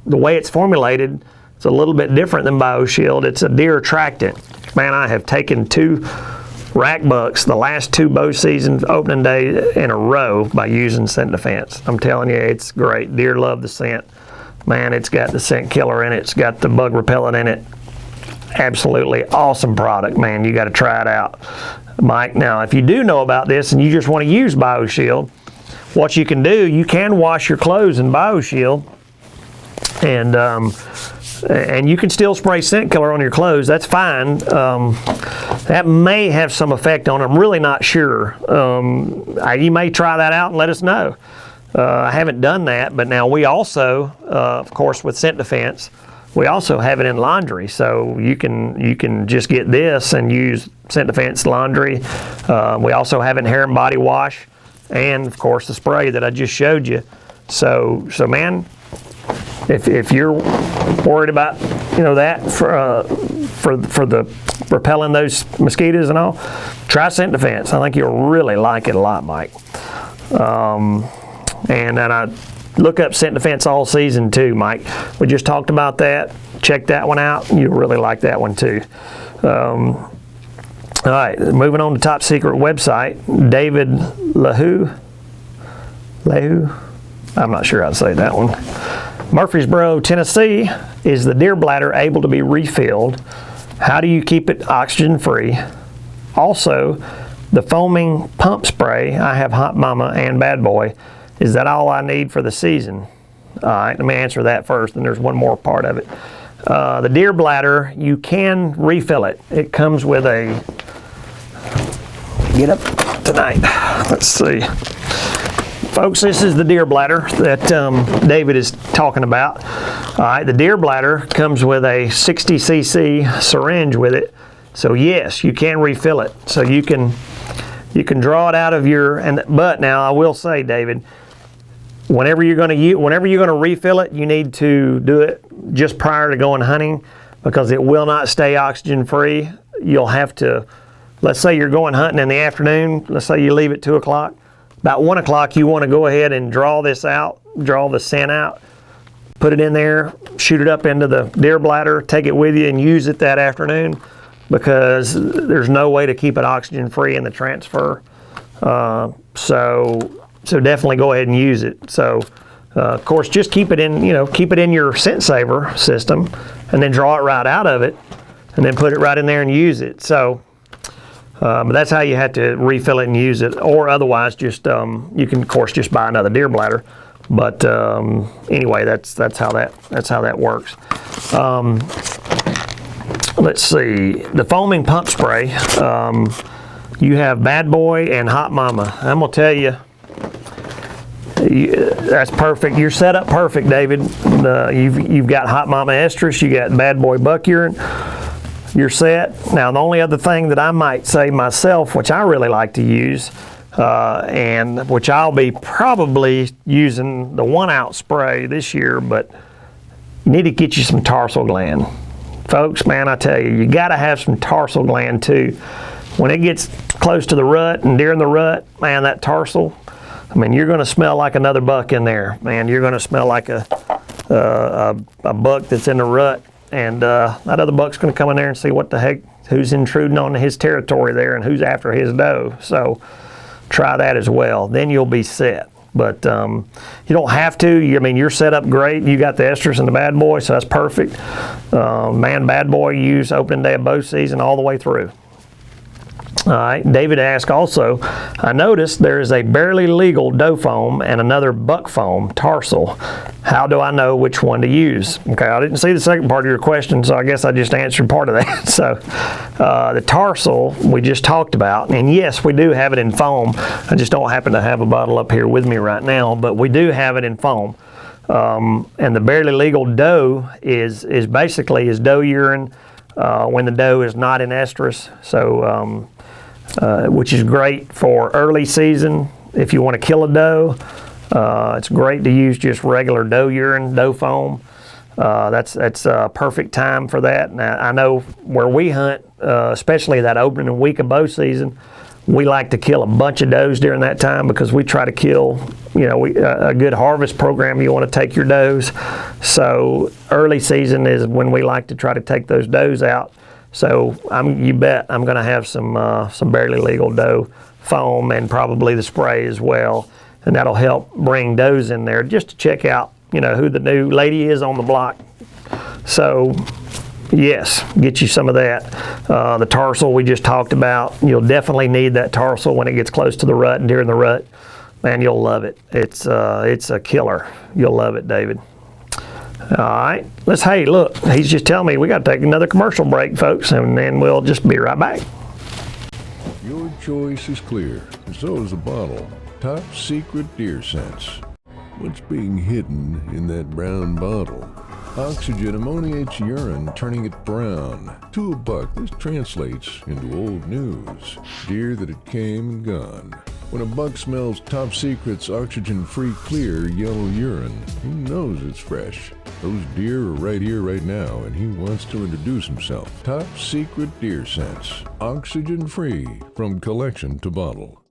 the way it's formulated, it's a little bit different than BioShield. It's a deer attractant. Man, I have taken 2 rack bucks the last 2 bow seasons opening day in a row by using Scent Defense. I'm telling you, it's great. Deer love the scent. Man, it's got the scent killer in it. It's got the bug repellent in it. Absolutely awesome product, man. You got to try it out, Mike. Now, if you do know about this and you just want to use BioShield, what you can do, you can wash your clothes in BioShield, and you can still spray scent killer on your clothes. That's fine. That may have some effect on them. I'm really not sure. You may try that out and let us know. I haven't done that, but now we also, of course, with Scent Defense, we also have it in laundry. So you can just get this and use Scent Defense laundry. We also have it in hair and body wash, and of course the spray that I just showed you. So man, if you're worried about that for the repelling those mosquitoes and all, try Scent Defense. I think you'll really like it a lot, Mike. And then I look up Scent Defense All Season too, Mike. We just talked about that. Check that one out. You'll really like that one too. All right, moving on to Top Secret website. David Lehu. I'm not sure how to say that one. Murfreesboro, Tennessee. Is the deer bladder able to be refilled? How do you keep it oxygen free? Also, the foaming pump spray. I have Hot Mama and Bad Boy. Is that all I need for the season? All right, let me answer that first, and there's one more part of it. The deer bladder, you can refill it. It comes with a, get up tonight, let's see. Folks, this is the deer bladder that David is talking about. All right, the deer bladder comes with a 60 cc syringe with it. So yes, you can refill it. So you can draw it out of your, but now I will say, David, whenever you're going to refill it, you need to do it just prior to going hunting, because it will not stay oxygen free. You'll have to, let's say you're going hunting in the afternoon, let's say you leave at 2 o'clock. About 1 o'clock, you want to go ahead and draw this out, draw the scent out, put it in there, shoot it up into the deer bladder, take it with you and use it that afternoon, because there's no way to keep it oxygen free in the transfer. So definitely go ahead and use it. So of course, just keep it in your scent saver system, and then draw it right out of it, and then put it right in there and use it. So But that's how you have to refill it and use it, or otherwise just you can of course just buy another deer bladder. But anyway, that's how that works. Let's see, the foaming pump spray. You have Bad Boy and Hot Mama. I'm gonna tell you, that's perfect. You're set up perfect, David. You've got Hot Mama estrus. You got Bad Boy buck urine. You're set. Now, the only other thing that I might say myself, which I really like to use, and which I'll be probably using the 1-ounce spray this year, but you need to get you some tarsal gland. Folks, man, I tell you, you got to have some tarsal gland too. When it gets close to the rut and during the rut, man, that tarsal, I mean, you're going to smell like another buck in there. Man, you're going to smell like a buck that's in the rut. And that other buck's going to come in there and see what the heck, who's intruding on his territory there and who's after his doe. So try that as well. Then you'll be set. But you don't have to. I mean, you're set up great. You got the estrus and the Bad Boy, so that's perfect. Man, Bad Boy, use opening day of bow season all the way through. All right, David asked also, I noticed there is a barely legal doe foam and another buck foam tarsal. How do I know which one to use? Okay, I didn't see the second part of your question, so I guess I just answered part of that. So the tarsal we just talked about, and yes, we do have it in foam. I just don't happen to have a bottle up here with me right now, but we do have it in foam. And the barely legal doe is basically doe urine when the doe is not in estrus. So which is great for early season if you want to kill a doe. It's great to use just regular doe urine, doe foam. That's a perfect time for that. Now, I know where we hunt, especially that opening week of bow season, we like to kill a bunch of does during that time because we try to kill, a good harvest program. You want to take your does. So early season is when we like to try to take those does out. So you bet I'm going to have some barely legal doe foam and probably the spray as well, and that'll help bring does in there just to check out, who the new lady is on the block. So yes, get you some of that. The tarsal we just talked about, you'll definitely need that tarsal when it gets close to the rut and during the rut. Man, you'll love it. It's a killer. You'll love it, David. All right, hey, look, he's just telling me we got to take another commercial break, folks, and then we'll just be right back.
Your choice is clear, and so is the bottle. Top Secret Deer Sense. What's being hidden in that brown bottle? Oxygen ammoniates urine, turning it brown. To a buck, this translates into old news. Deer that had came and gone. When a buck smells Top Secret's oxygen-free, clear, yellow urine, he knows it's fresh. Those deer are right here, right now, and he wants to introduce himself. Top Secret Deer Sense. Oxygen-free, from collection to bottle.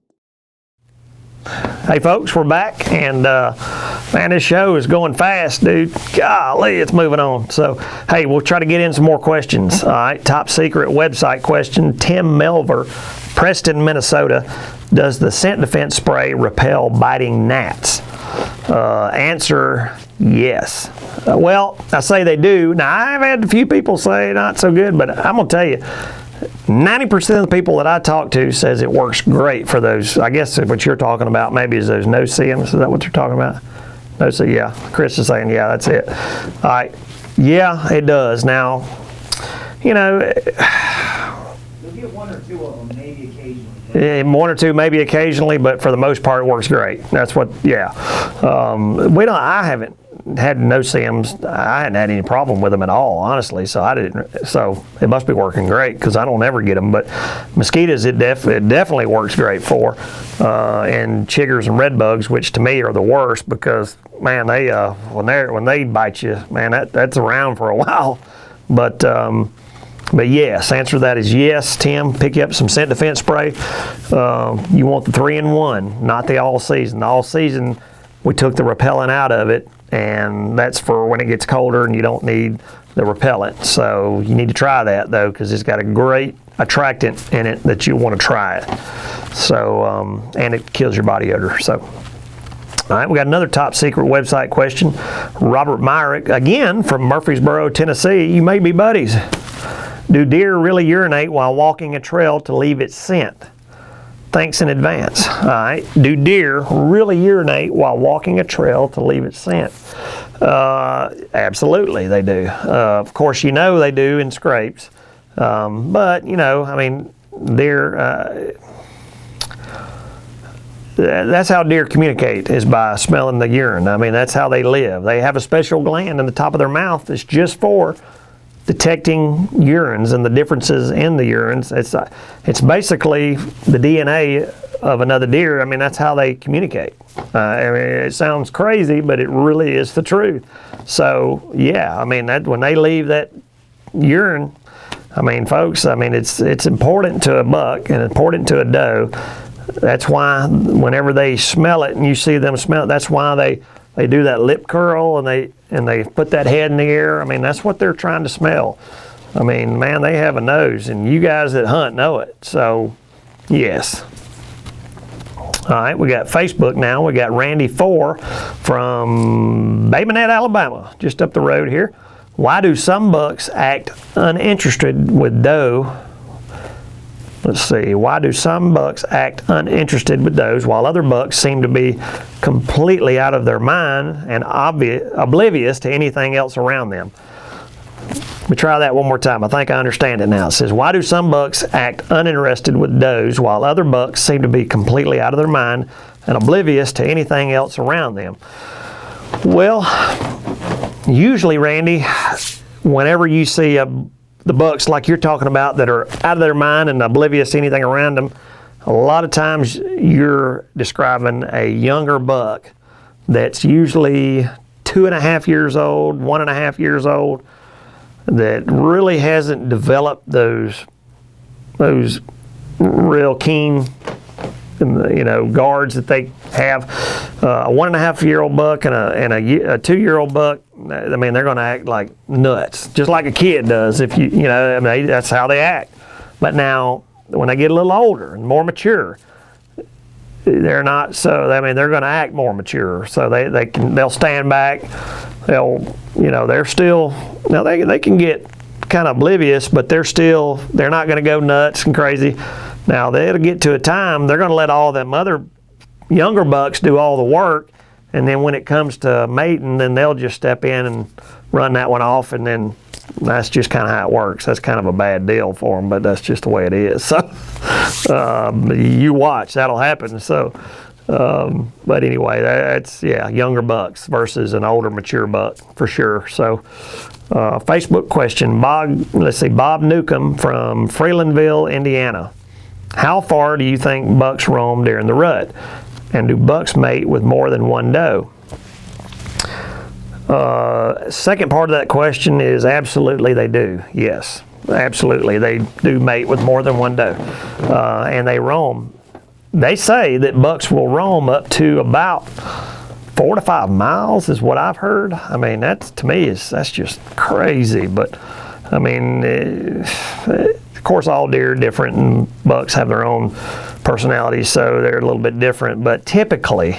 Hey folks, we're back, and man, this show is going fast, dude. Golly, it's moving on. So, hey, we'll try to get in some more questions. All right, top secret website question. Tim Melver, Preston, Minnesota. Does the scent defense spray repel biting gnats? Answer, yes. Well, I say they do. Now, I've had a few people say not so good, but I'm going to tell you, 90% of the people that I talk to says it works great for those. I guess what you're talking about maybe is those no-see-ums. Is that what you're talking about? No-see, yeah. Chris is saying, yeah, that's it. All right. Yeah, it does. Now,
You'll get one or two of them, maybe occasionally.
One or two maybe occasionally, but for the most part it works great. That's what, yeah. I haven't had no-see-ums. I hadn't had any problem with them at all, honestly. So it must be working great because I don't ever get them. But mosquitoes, it definitely works great for, and chiggers and red bugs, which to me are the worst because man, they when they bite you, man, that's around for a while. But yes, answer to that is yes, Tim. Pick you up some scent defense spray. You want the 3-in-1, not the all season. The all season, we took the repellent out of it, and that's for when it gets colder and you don't need the repellent. So you need to try that though, because it's got a great attractant in it that you want to try it. So and it kills your body odor. So. All right, we got another top secret website question. Robert Myrick, again from Murfreesboro, Tennessee. You may be buddies. Do deer really urinate while walking a trail to leave its scent? Thanks in advance. All right. Do deer really urinate while walking a trail to leave its scent? Absolutely, they do. Of course, they do in scrapes. But, I mean, deer, that's how deer communicate, is by smelling the urine. I mean, that's how they live. They have a special gland in the top of their mouth that's just for detecting urines and the differences in the urines. It's basically the DNA of another deer. I mean, that's how they communicate. I mean, it sounds crazy, but it really is the truth. So, yeah, I mean, when they leave that urine, I mean, folks, I mean, it's important to a buck and important to a doe. That's why whenever they smell it and you see them smell it, that's why they do that lip curl and they put that head in the air. I mean, that's what they're trying to smell. I mean, man, they have a nose, and you guys that hunt know it. So, yes. All right, we got Facebook now. We got Randy 4 from Babynet, Alabama, just up the road here. Why do some bucks act uninterested with doe? Let's see. Why do some bucks act uninterested with does while other bucks seem to be completely out of their mind and oblivious to anything else around them? Let me try that one more time. I think I understand it now. It says, why do some bucks act uninterested with does while other bucks seem to be completely out of their mind and oblivious to anything else around them? Well, usually, Randy, whenever you see the bucks like you're talking about that are out of their mind and oblivious to anything around them, a lot of times you're describing a younger buck that's usually 2.5 years old, 1.5 years old, that really hasn't developed those real keen guards that they have. A 1.5-year-old buck and a 2-year-old buck, I mean, they're going to act like nuts, just like a kid does. If I mean, that's how they act. But now, when they get a little older and more mature, they're not so. I mean, they're going to act more mature. So they'll stand back. They're still. Now they can get kind of oblivious, but they're not going to go nuts and crazy. Now they'll get to a time they're going to let all them other younger bucks do all the work, and then when it comes to mating, then they'll just step in and run that one off, and then that's just kind of how it works. That's kind of a bad deal for them, but that's just the way it is. So you watch, that'll happen. So, but anyway, that's younger bucks versus an older mature buck for sure. So, Facebook question, Bob Newcomb from Freelandville, Indiana. How far do you think bucks roam during the rut? And do bucks mate with more than one doe? Second part of that question is absolutely they do. Yes, absolutely. They do mate with more than one doe. And they roam. They say that bucks will roam up to about 4 to 5 miles is what I've heard. I mean, that's just crazy. But I mean, of course, all deer are different, and bucks have their own personalities, so they're a little bit different. But typically,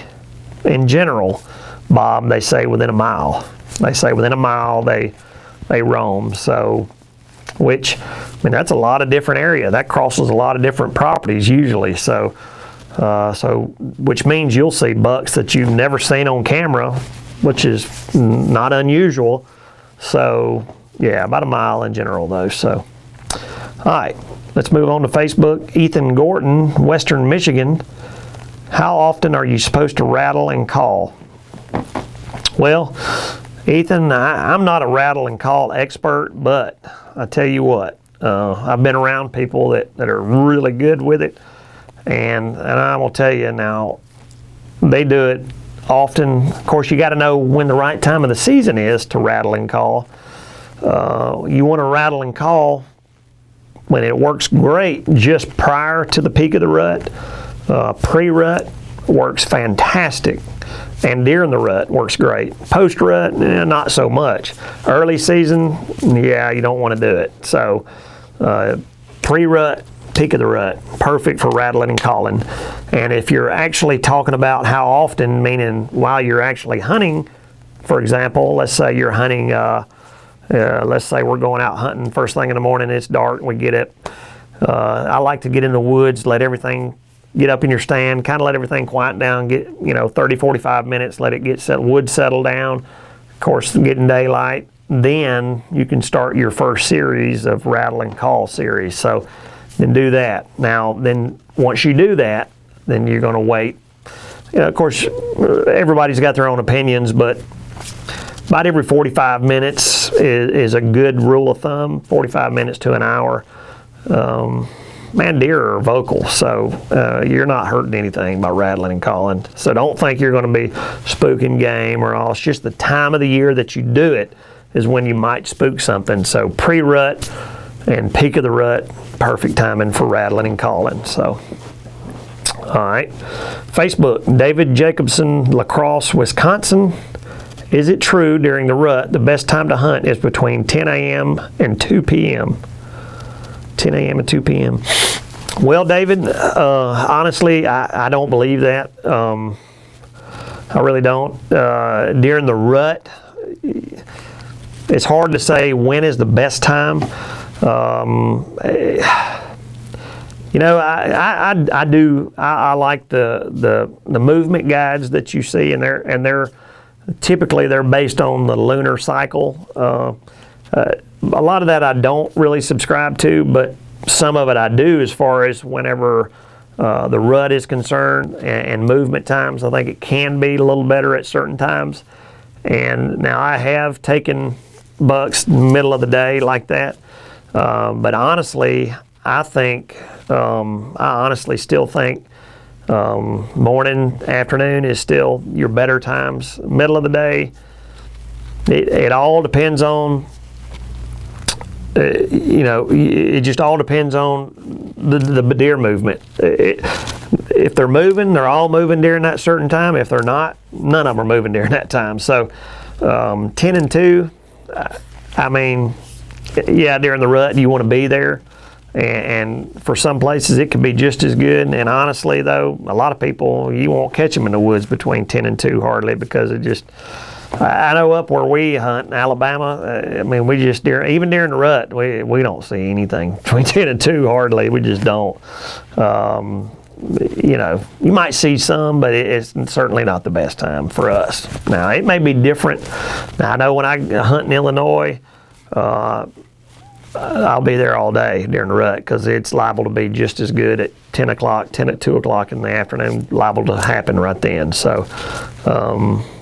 in general, Bob, they say within a mile. They say within a mile they roam. So, which, I mean, that's a lot of different area. That crosses a lot of different properties usually. So, which means you'll see bucks that you've never seen on camera, which is not unusual. So, yeah, about a mile in general though. So, all right, let's move on to Facebook. Ethan Gorton, Western Michigan. How often are you supposed to rattle and call? Well, Ethan, I'm not a rattle and call expert, but I tell you what, I've been around people that are really good with it, and I'm gonna tell you now, they do it often. Of course, you got to know when the right time of the season is to rattle and call. You want to rattle and call when it works great just prior to the peak of the rut. Pre-rut works fantastic, and during the rut works great. Post-rut, not so much. Early season, you don't want to do it. So pre-rut, peak of the rut, perfect for rattling and calling. And if you're actually talking about how often, meaning while you're actually hunting, for example, let's say you're hunting Let's say we're going out hunting first thing in the morning, it's dark, we get it. I like to get in the woods, let everything get up in your stand, kind of let everything quiet down, get 30, 45 minutes, let it get wood settle down. Of course, getting daylight. Then you can start your first series of rattle and call series. So then do that. Now, then once you do that, then you're going to wait. Of course, everybody's got their own opinions, but about every 45 minutes is a good rule of thumb, 45 minutes to an hour. Man, deer are vocal, so you're not hurting anything by rattling and calling. So don't think you're going to be spooking game or all. It's just the time of the year that you do it is when you might spook something. So pre-rut and peak of the rut, perfect timing for rattling and calling. So, all right. Facebook, David Jacobson, La Crosse, Wisconsin. Is it true during the rut the best time to hunt is between 10 a.m. and 2 p.m.? 10 a.m. and 2 p.m. Well, David, honestly, I don't believe that. I really don't. During the rut, it's hard to say when is the best time. I like the movement guides that you see, and they're typically based on the lunar cycle. A lot of that I don't really subscribe to, but some of it I do as far as whenever the rut is concerned and movement times. I think it can be a little better at certain times. And now I have taken bucks middle of the day like that. But honestly, I honestly still think morning, afternoon is still your better times. Middle of the day, it all depends on, it just all depends on the deer movement. If they're moving, they're all moving during that certain time. If they're not, none of them are moving during that time. So 10 and 2, during the rut, you want to be there. And for some places, it could be just as good. And honestly, though, a lot of people, you won't catch them in the woods between 10 and 2 hardly, because it just, I know up where we hunt in Alabama, even during the rut, we don't see anything between 10 and 2 hardly. We just don't. You might see some, but it's certainly not the best time for us. Now, it may be different. Now, I know when I hunt in Illinois, I'll be there all day during the rut, because it's liable to be just as good at 10 at 2 o'clock in the afternoon, liable to happen right then. So,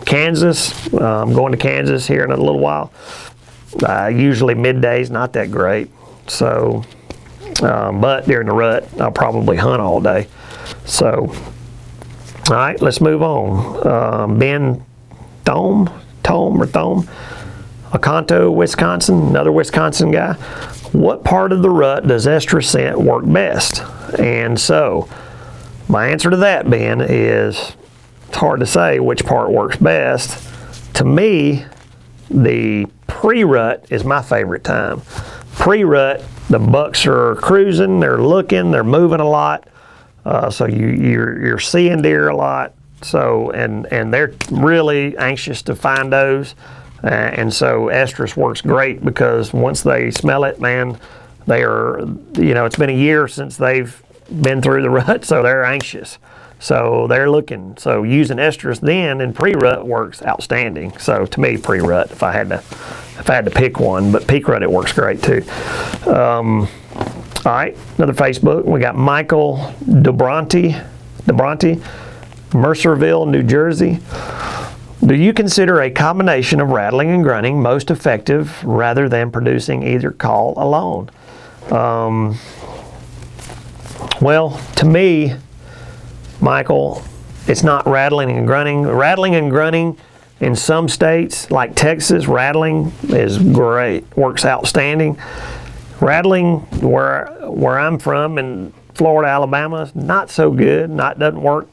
Kansas, I'm going to Kansas here in a little while. Usually midday's not that great. So, but during the rut, I'll probably hunt all day. So, all right, let's move on. Ben Thome, Oconto, Wisconsin, another Wisconsin guy. What part of the rut does estrus scent work best? And so, my answer to that, Ben, is it's hard to say which part works best. To me, the pre-rut is my favorite time. Pre-rut, the bucks are cruising, they're looking, they're moving a lot, so you're seeing deer a lot. So and they're really anxious to find those. And so estrus works great, because once they smell it, man, they are, it's been a year since they've been through the rut, so they're anxious. So they're looking. So using estrus then in pre-rut works outstanding. So to me, pre-rut, if I had to pick one, but peak rut, it works great too. All right, another Facebook. We got Michael DeBronte, Mercerville, New Jersey. Do you consider a combination of rattling and grunting most effective rather than producing either call alone? Well, to me, Michael, it's not rattling and grunting. Rattling and grunting in some states, like Texas, rattling is great, works outstanding. Rattling, where I'm from in Florida, Alabama, not so good, doesn't work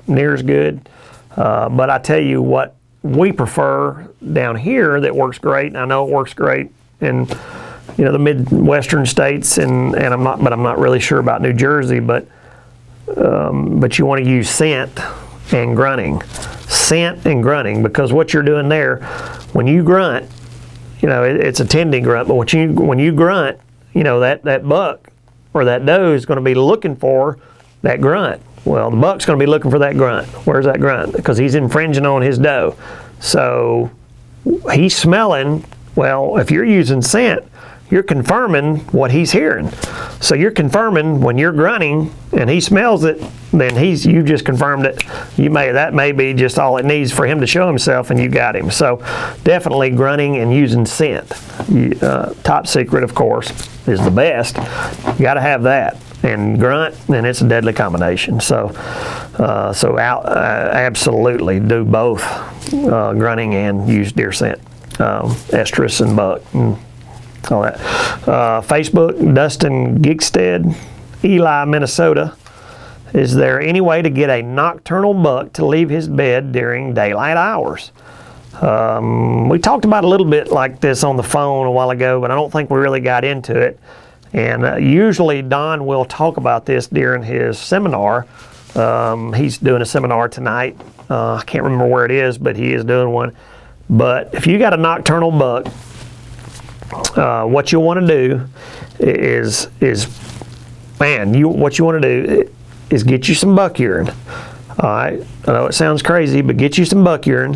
near as good. But I tell you what we prefer down here that works great, and I know it works great in the Midwestern states, and I'm not really sure about New Jersey, but you want to use scent and grunting, because what you're doing there, when you grunt, it's a tending grunt, but when you grunt, that buck or that doe is going to be looking for that grunt. Well, the buck's going to be looking for that grunt. Where's that grunt? Because he's infringing on his doe. So he's smelling. Well, if you're using scent, you're confirming what he's hearing. So you're confirming when you're grunting and he smells it, then you just confirmed it. That may be just all it needs for him to show himself, and you got him. So definitely grunting and using scent. Top secret, of course, is the best. You got to have that. And grunt, and it's a deadly combination. So absolutely do both grunting and use deer scent, estrus and buck. And all that. Facebook, Dustin Gigstead, Eli, Minnesota. Is there any way to get a nocturnal buck to leave his bed during daylight hours? We talked about a little bit like this on the phone a while ago, but I don't think we really got into it. And usually Don will talk about this during his seminar. He's doing a seminar tonight. I can't remember where it is, but he is doing one. But if you got a nocturnal buck, what you want to do is get you some buck urine. All right, I know it sounds crazy, but get you some buck urine.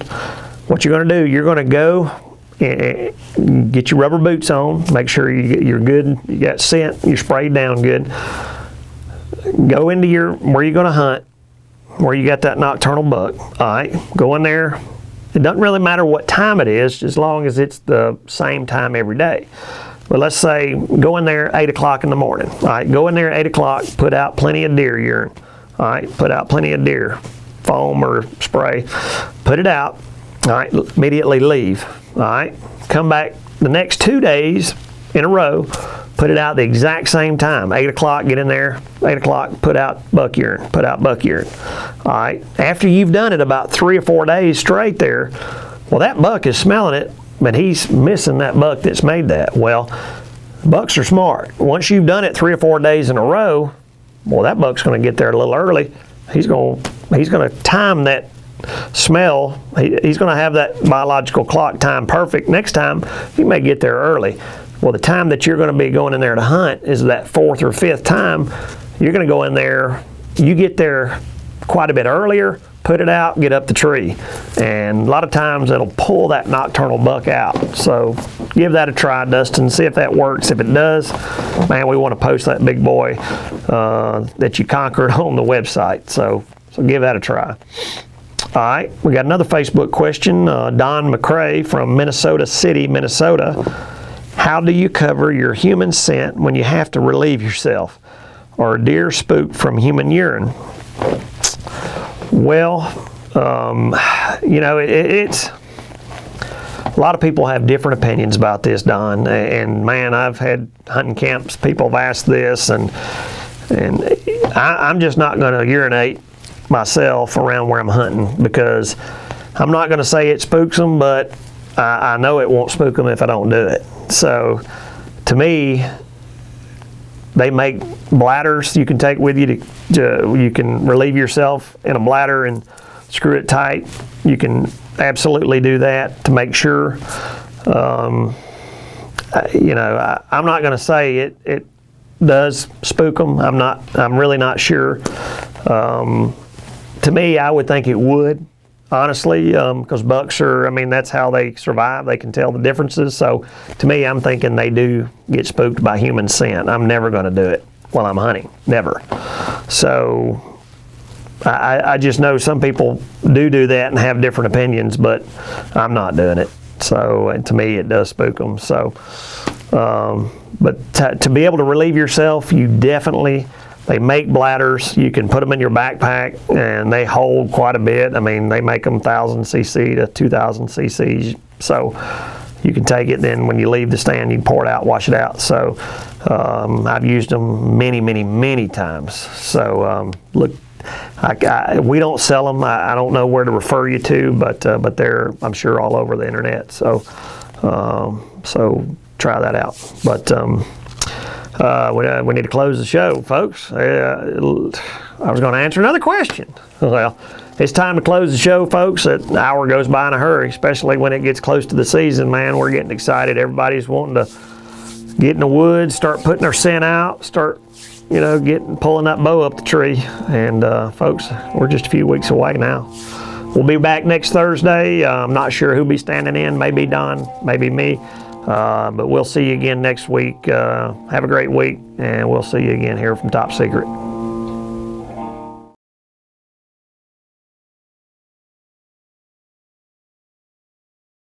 What you're going to do, you're going to go and get your rubber boots on. Make sure you're good. You got scent. You're sprayed down good. Go into where you're going to hunt, where you got that nocturnal buck. All right, go in there. It doesn't really matter what time it is, as long as it's the same time every day. But let's say go in there 8 o'clock in the morning. All right, go in there at 8 o'clock, put out plenty of deer urine. All right, put out plenty of deer foam or spray. Put it out. All right, immediately leave. All right, come back the next 2 days in a row, put it out the exact same time. 8 o'clock, get in there. 8 o'clock, put out buck urine. Put out buck urine. All right, after you've done it about 3 or 4 days straight there, well, that buck is smelling it, but he's missing that buck that's made that. Well, bucks are smart. Once you've done it 3 or 4 days in a row, well, that buck's going to get there a little early. He's going to time that smell. He's going to have that biological clock time perfect. Next time, he may get there early. Well, the time that you're going to be going in there to hunt is that 4th or 5th time. You're going to go in there. You get there quite a bit earlier, put it out, get up the tree. And a lot of times it'll pull that nocturnal buck out. So give that a try, Dustin. See if that works. If it does, man, we want to post that big boy that you conquered on the website. So give that a try. All right, we got another Facebook question. Don McCrae from Minnesota City, Minnesota. How do you cover your human scent when you have to relieve yourself? Or deer spooked from human urine? Well, it's a lot of people have different opinions about this, Don. And man, I've had hunting camps, people have asked this, and I'm just not going to urinate myself around where I'm hunting, because I'm not going to say it spooks them, but I know it won't spook them if I don't do it. So to me, they make bladders you can take with you you can relieve yourself in a bladder and screw it tight. You can absolutely do that to make sure. I'm not going to say it does spook them. I'm really not sure. To me, I would think it would, honestly, because bucks that's how they survive. They can tell the differences. So to me, I'm thinking they do get spooked by human scent. I'm never going to do it while I'm hunting, never. So I just know some people do that and have different opinions, but I'm not doing it. So to me, it does spook them. So, but to be able to relieve yourself, they make bladders. You can put them in your backpack, and they hold quite a bit. They make them 1,000 cc to 2,000 cc's. So you can take it, then when you leave the stand, you can pour it out, wash it out. So I've used them many, many, many times. So look, we don't sell them. I don't know where to refer you to, but they're, I'm sure, all over the internet. So try that out. But we need to close the show, folks. I was going to answer another question. Well, it's time to close the show, folks. An hour goes by in a hurry, especially when it gets close to the season, man. We're getting excited. Everybody's wanting to get in the woods, start putting their scent out, start, pulling that bow up the tree. And folks, we're just a few weeks away now. We'll be back next Thursday. I'm not sure who'll be standing in. Maybe Don, maybe me. But we'll see you again next week. Have a great week, and we'll see you again here from Top Secret.